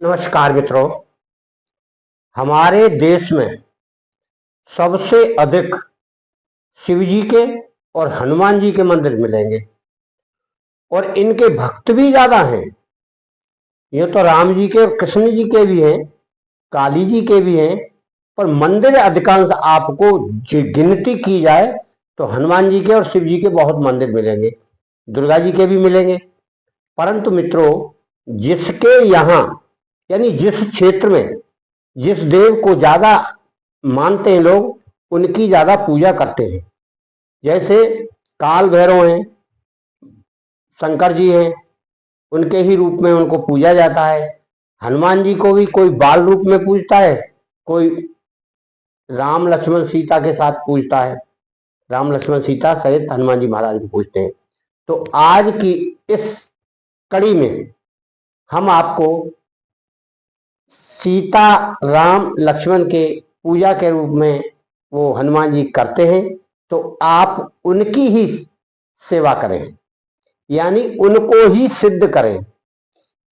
नमस्कार मित्रों। हमारे देश में सबसे अधिक शिव जी के और हनुमान जी के मंदिर मिलेंगे और इनके भक्त भी ज्यादा हैं। ये तो राम जी के और कृष्ण जी के भी हैं, काली जी के भी हैं, पर मंदिर अधिकांश आपको गिनती की जाए तो हनुमान जी के और शिव जी के बहुत मंदिर मिलेंगे, दुर्गा जी के भी मिलेंगे। परंतु मित्रों, जिसके यहाँ यानी जिस क्षेत्र में जिस देव को ज्यादा मानते हैं लोग, उनकी ज्यादा पूजा करते हैं। जैसे काल भैरव हैं, शंकर जी हैं, उनके ही रूप में उनको पूजा जाता है। हनुमान जी को भी कोई बाल रूप में पूजता है, कोई राम लक्ष्मण सीता के साथ पूजता है। राम लक्ष्मण सीता सहित हनुमान जी महाराज को पूजते हैं। तो आज की इस कड़ी में हम आपको सीता राम लक्ष्मण के पूजा के रूप में वो हनुमान जी करते हैं, तो आप उनकी ही सेवा करें, यानी उनको ही सिद्ध करें।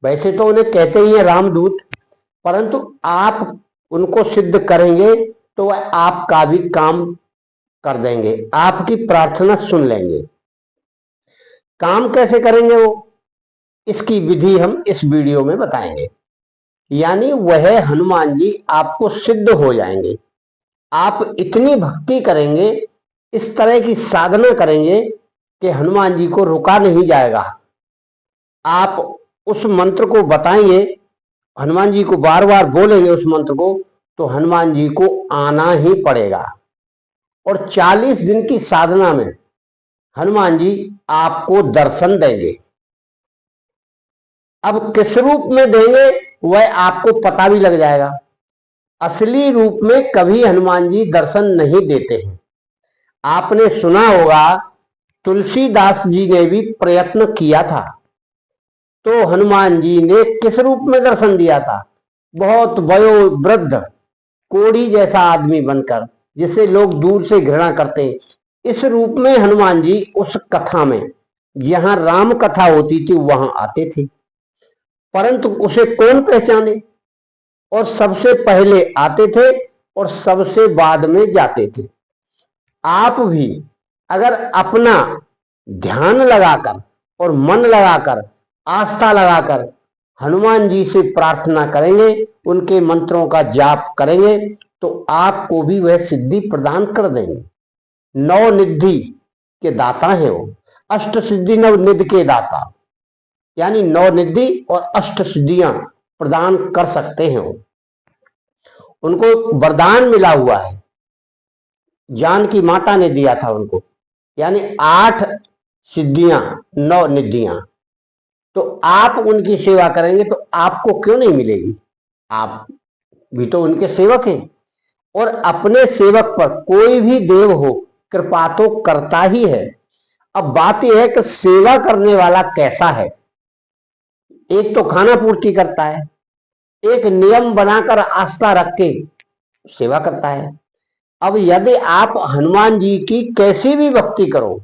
वैसे तो उन्हें कहते ही है रामदूत, परंतु आप उनको सिद्ध करेंगे तो वह आपका भी काम कर देंगे, आपकी प्रार्थना सुन लेंगे। काम कैसे करेंगे वो, इसकी विधि हम इस वीडियो में बताएंगे। यानी वह हनुमान जी आपको सिद्ध हो जाएंगे। आप इतनी भक्ति करेंगे, इस तरह की साधना करेंगे कि हनुमान जी को रुका नहीं जाएगा। आप उस मंत्र को बताएंगे, हनुमान जी को बार बार बोलेंगे उस मंत्र को, तो हनुमान जी को आना ही पड़ेगा। और 40 दिन की साधना में हनुमान जी आपको दर्शन देंगे। अब किस रूप में देंगे वह आपको पता भी लग जाएगा। असली रूप में कभी हनुमान जी दर्शन नहीं देते हैं। आपने सुना होगा तुलसीदास जी ने भी प्रयत्न किया था, तो हनुमान जी ने किस रूप में दर्शन दिया था? बहुत वयोवृद्ध कोढ़ी जैसा आदमी बनकर, जिसे लोग दूर से घृणा करते, इस रूप में हनुमान जी उस कथा में, जहां राम कथा होती थी, वहां आते थे। परंतु उसे कौन पहचाने? और सबसे पहले आते थे और सबसे बाद में जाते थे। आप भी अगर अपना ध्यान लगाकर और मन लगाकर, आस्था लगाकर हनुमान जी से प्रार्थना करेंगे, उनके मंत्रों का जाप करेंगे, तो आपको भी वह सिद्धि प्रदान कर देंगे। नौ निधि के दाता हैं वो, अष्ट सिद्धि नव निधि के दाता, यानी नौ निधि और अष्ट सिद्धियां प्रदान कर सकते हैं वो। उनको वरदान मिला हुआ है, जानकी माता ने दिया था उनको, यानी 8 सिद्धियां, 9 निधियां। तो आप उनकी सेवा करेंगे तो आपको क्यों नहीं मिलेगी? आप भी तो उनके सेवक हैं। और अपने सेवक पर कोई भी देव हो, कृपा तो करता ही है। अब बात यह है कि सेवा करने वाला कैसा है। एक तो खाना पूर्ति करता है, एक नियम बनाकर आस्था रख के सेवा करता है। अब यदि आप हनुमान जी की कैसी भी भक्ति करो,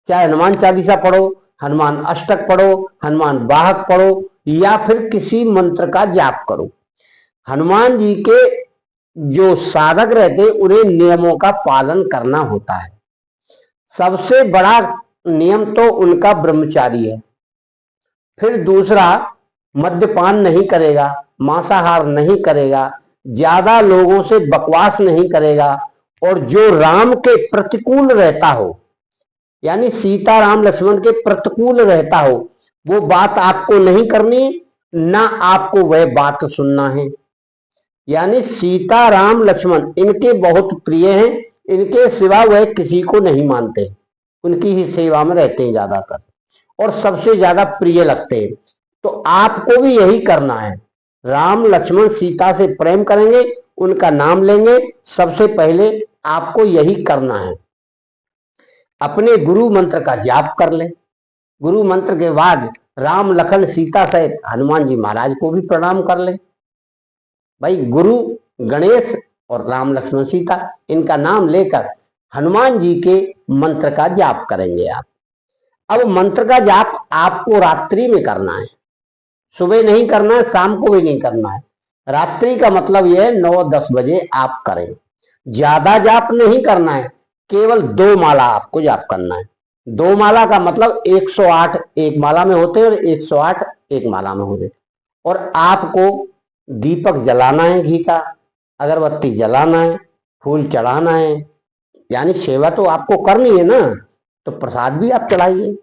चाहे हनुमान चालीसा पढ़ो, हनुमान अष्टक पढ़ो, हनुमान वाहक पढ़ो, या फिर किसी मंत्र का जाप करो, हनुमान जी के जो साधक रहते उन्हें नियमों का पालन करना होता है। सबसे बड़ा नियम तो उनका ब्रह्मचारी है। फिर दूसरा, मद्यपान नहीं करेगा, मांसाहार नहीं करेगा, ज्यादा लोगों से बकवास नहीं करेगा, और जो राम के प्रतिकूल रहता हो, यानी सीता राम लक्ष्मण के प्रतिकूल रहता हो, वो बात आपको नहीं करनी, ना आपको वह बात सुनना है। यानी सीता राम लक्ष्मण इनके बहुत प्रिय हैं, इनके सिवा वह किसी को नहीं मानते, उनकी ही सेवा में रहते हैं ज्यादातर और सबसे ज्यादा प्रिय लगते हैं। तो आपको भी यही करना है। राम लक्ष्मण सीता से प्रेम करेंगे, उनका नाम लेंगे, सबसे पहले आपको यही करना है। अपने गुरु मंत्र का जाप कर लें। गुरु मंत्र के बाद राम लखन सीता सहित हनुमान जी महाराज को भी प्रणाम कर लें। भाई, गुरु गणेश और राम लक्ष्मण सीता, इनका नाम लेकर हनुमान जी के मंत्र का जाप करेंगे आप। अब मंत्र का जाप आपको रात्रि में करना है, सुबह नहीं करना है, शाम को भी नहीं करना है। रात्रि का मतलब यह है 9-10 बजे आप करें। ज्यादा जाप नहीं करना है, केवल 2 माला आपको जाप करना है। 2 माला का मतलब 108 एक माला में होते हैं और 108 एक माला में होते हैं। और आपको दीपक जलाना है, घी का अगरबत्ती जलाना है, फूल चढ़ाना है, यानी सेवा तो आपको करनी है ना, तो प्रसाद भी आप चढ़ाइए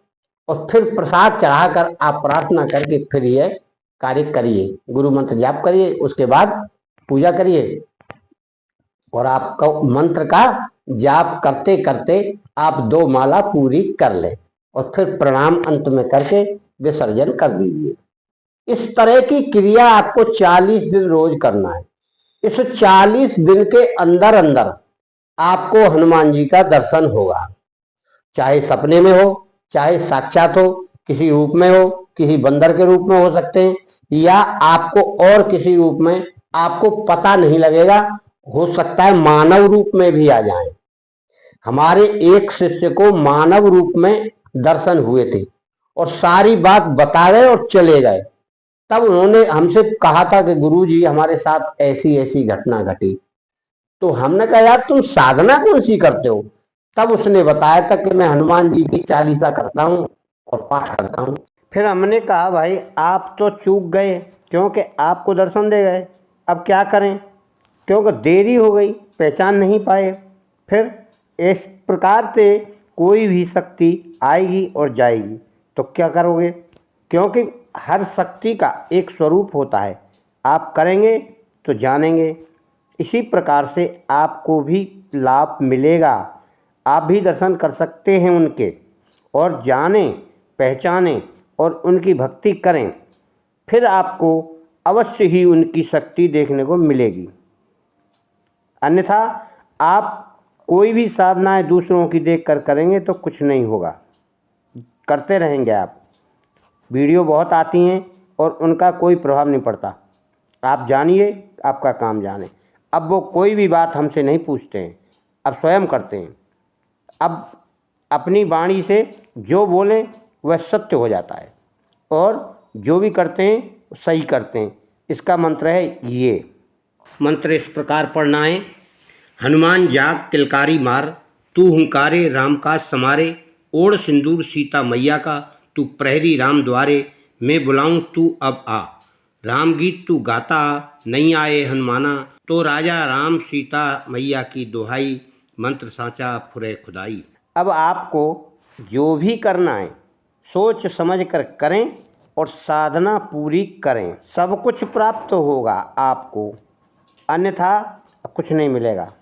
और फिर प्रसाद चढ़ाकर आप प्रार्थना करके फिर यह कार्य करिए, गुरु मंत्र जाप करिए, उसके बाद पूजा करिए और आपका मंत्र का जाप करते करते आप 2 माला पूरी कर ले और फिर प्रणाम अंत में करके विसर्जन कर दीजिए। इस तरह की क्रिया आपको 40 दिन रोज करना है। इस 40 दिन के अंदर अंदर आपको हनुमान जी का दर्शन होगा, चाहे सपने में हो, चाहे साक्षात हो, किसी रूप में हो, किसी बंदर के रूप में हो सकते हैं, या आपको और किसी रूप में, आपको पता नहीं लगेगा, हो सकता है मानव रूप में भी आ जाएं। हमारे एक शिष्य को मानव रूप में दर्शन हुए थे और सारी बात बता गए और चले गए। तब उन्होंने हमसे कहा था कि गुरुजी हमारे साथ ऐसी ऐसी घटना घटी। तो हमने कहा यार तुम साधना कौन सी करते हो? तब उसने बताया था कि मैं हनुमान जी की चालीसा करता हूँ और पाठ करता हूँ। फिर हमने कहा भाई आप तो चूक गए, क्योंकि आपको दर्शन दे गए, अब क्या करें, क्योंकि देरी हो गई, पहचान नहीं पाए। फिर इस प्रकार से कोई भी शक्ति आएगी और जाएगी, तो क्या करोगे? क्योंकि हर शक्ति का एक स्वरूप होता है, आप करेंगे तो जानेंगे। इसी प्रकार से आपको भी लाभ मिलेगा, आप भी दर्शन कर सकते हैं उनके, और जानें, पहचानें और उनकी भक्ति करें, फिर आपको अवश्य ही उनकी शक्ति देखने को मिलेगी। अन्यथा आप कोई भी साधनाएं दूसरों की देखकर करेंगे तो कुछ नहीं होगा, करते रहेंगे आप। वीडियो बहुत आती हैं और उनका कोई प्रभाव नहीं पड़ता। आप जानिए, आपका काम जाने। अब वो कोई भी बात हमसे नहीं पूछते हैं, अब स्वयं करते हैं। अब अपनी वाणी से जो बोलें वह सत्य हो जाता है और जो भी करते हैं सही करते हैं। इसका मंत्र है ये मंत्र इस प्रकार पढ़ना है। हनुमान जाग किलकारी मार, तू हुंकारे राम का समारे, ओढ़ सिंदूर सीता मैया का, तू प्रहरी राम द्वारे, मैं बुलाऊं तू अब आ, राम गीत तू गाता नहीं आए हनुमाना, तो राजा राम सीता मैया की दुहाई, मंत्र साचा फुरे खुदाई। अब आपको जो भी करना है सोच समझ कर करें और साधना पूरी करें, सब कुछ प्राप्त होगा आपको, अन्यथा कुछ नहीं मिलेगा।